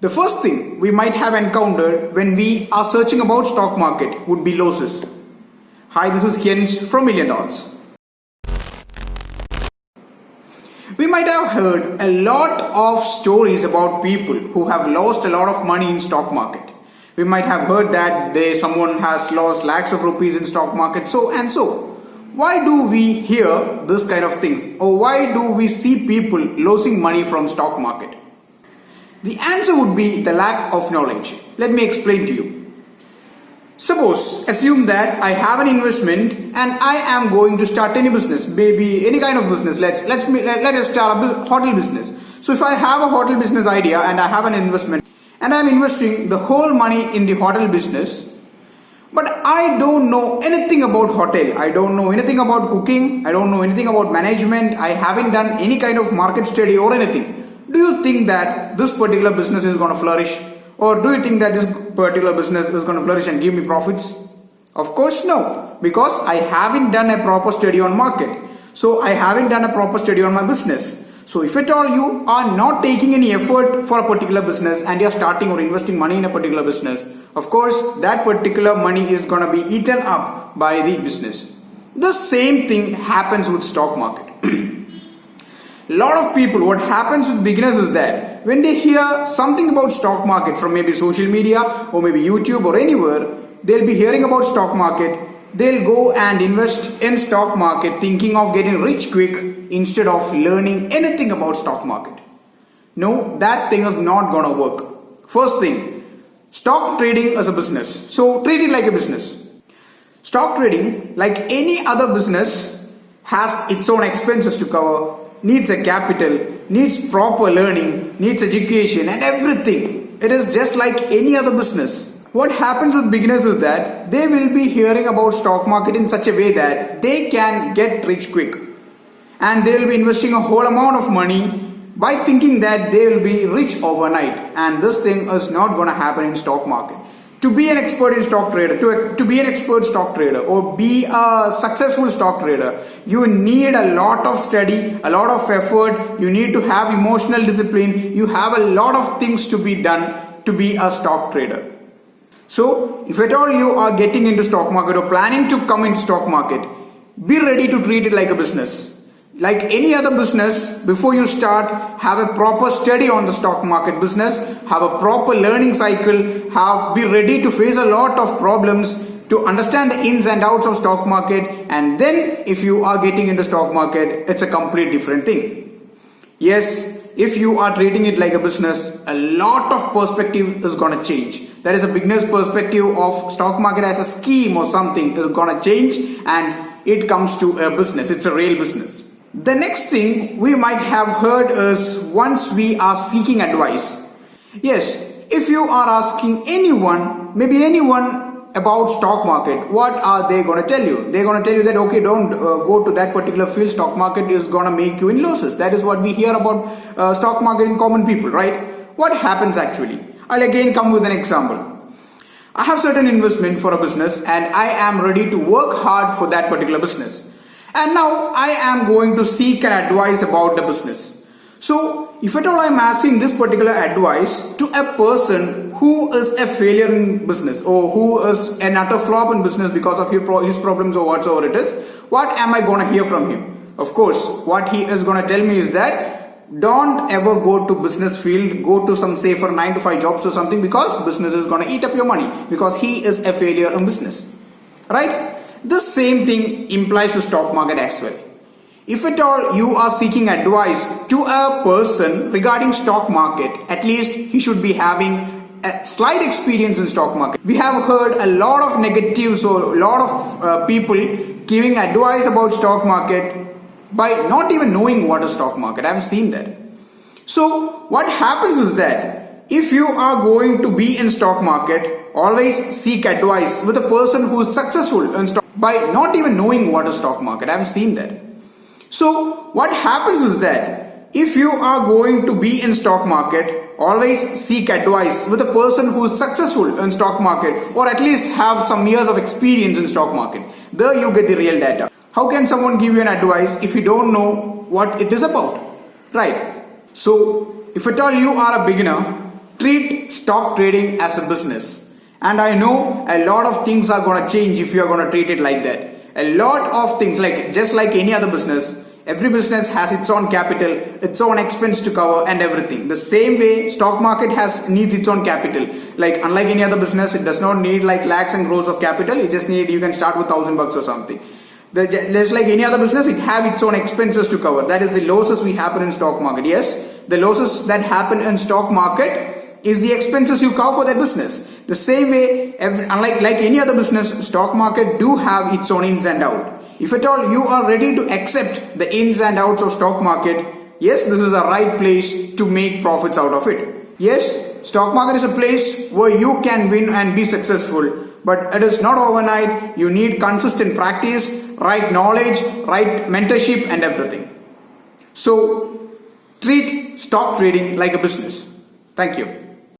The first thing we might have encountered when we are searching about stock market would be losses. Hi, this is Kenz from Milliondots. We might have heard a lot of stories about people who have lost a lot of money in stock market. We might have heard that someone has lost lakhs of rupees in stock market, so and so. Why do we hear this kind of things, or why do we see people losing money from stock market? The answer would be the lack of knowledge. Let me explain to you. Suppose, assume that I have an investment and I am going to start any business, maybe any kind of business. Let us start a hotel business. So if I have a hotel business idea and I have an investment and I am investing the whole money in the hotel business, but I don't know anything about hotel. I don't know anything about cooking. I don't know anything about management. I haven't done any kind of market study or anything. Do you think that this particular business is going to flourish? Or do you think that this particular business is going to flourish and give me profits? Of course no, because I haven't done a proper study on market. So I haven't done a proper study on my business. So if at all you are not taking any effort for a particular business and you are starting or investing money in a particular business, of course that particular money is going to be eaten up by the business. The same thing happens with stock market. Lot of people, what happens with beginners is that when they hear something about stock market from maybe social media or maybe YouTube or anywhere, they'll be hearing about stock market. They'll go and invest in stock market thinking of getting rich quick instead of learning anything about stock market. No, that thing is not gonna work. First thing, stock trading is a business. So treat it like a business. Stock trading, like any other business, has its own expenses to cover, needs a capital, needs proper learning, needs education and everything. It is just like any other business. What happens with beginners is that they will be hearing about stock market in such a way that they can get rich quick. And they will be investing a whole amount of money by thinking that they will be rich overnight. And this thing is not going to happen in stock market. To be an expert in stock trader, to be an expert stock trader or be a successful stock trader, you need a lot of study, a lot of effort. You need to have emotional discipline. You have a lot of things to be done to be a stock trader. So if at all you are getting into stock market or planning to come into stock market, be ready to treat it like a business. Like any other business, before you start, have a proper study on the stock market business, have a proper learning cycle, be ready to face a lot of problems to understand the ins and outs of stock market, and then if you are getting into stock market, it's a complete different thing. Yes, if you are treating it like a business, a lot of perspective is gonna change. That is a beginner's perspective of stock market as a scheme or something is gonna change, and it comes to a business. It's a real business. The next thing we might have heard is once we are seeking advice. Yes, if you are asking anyone, maybe anyone about stock market, what are they going to tell you? They're going to tell you that, okay, don't go to that particular field. Stock market is going to make you in losses. That is what we hear about stock market in common people, right? What happens actually? I'll again come with an example. I have certain investment for a business and I am ready to work hard for that particular business. And now I am going to seek an advice about the business. So if at all I am asking this particular advice to a person who is a failure in business or who is an utter flop in business because of his problems or whatsoever it is, what am I going to hear from him? Of course, what he is going to tell me is that don't ever go to business field, go to some safer 9-to-5 jobs or something, because business is going to eat up your money because he is a failure in business, right? The same thing implies to stock market as well. If at all you are seeking advice to a person regarding stock market, at least he should be having a slight experience in stock market. We have heard a lot of negatives or a lot of people giving advice about stock market by not even knowing what is stock market. I've seen that. So what happens is that if you are going to be in stock market, always seek advice with a person who is successful in stock by not even knowing what is stock market. I've seen that. So what happens is that if you are going to be in stock market, always seek advice with a person who is successful in stock market or at least have some years of experience in stock market. There you get the real data. How can someone give you an advice if you don't know what it is about? Right? So if at all you are a beginner, treat stock trading as a business. And I know a lot of things are going to change if you are going to treat it like that. A lot of things, like just like any other business, every business has its own capital, its own expense to cover and everything. The same way stock market needs its own capital. Like unlike any other business, it does not need like lakhs and crores of capital. You can start with $1,000 or something. Just like any other business, it have its own expenses to cover. That is the losses we happen in stock market. Yes, the losses that happen in stock market is the expenses you cover for that business. The same way, unlike any other business, stock market do have its own ins and outs. If at all you are ready to accept the ins and outs of stock market, yes, this is the right place to make profits out of it. Yes, stock market is a place where you can win and be successful, but it is not overnight. You need consistent practice, right knowledge, right mentorship and everything. So treat stock trading like a business. Thank you.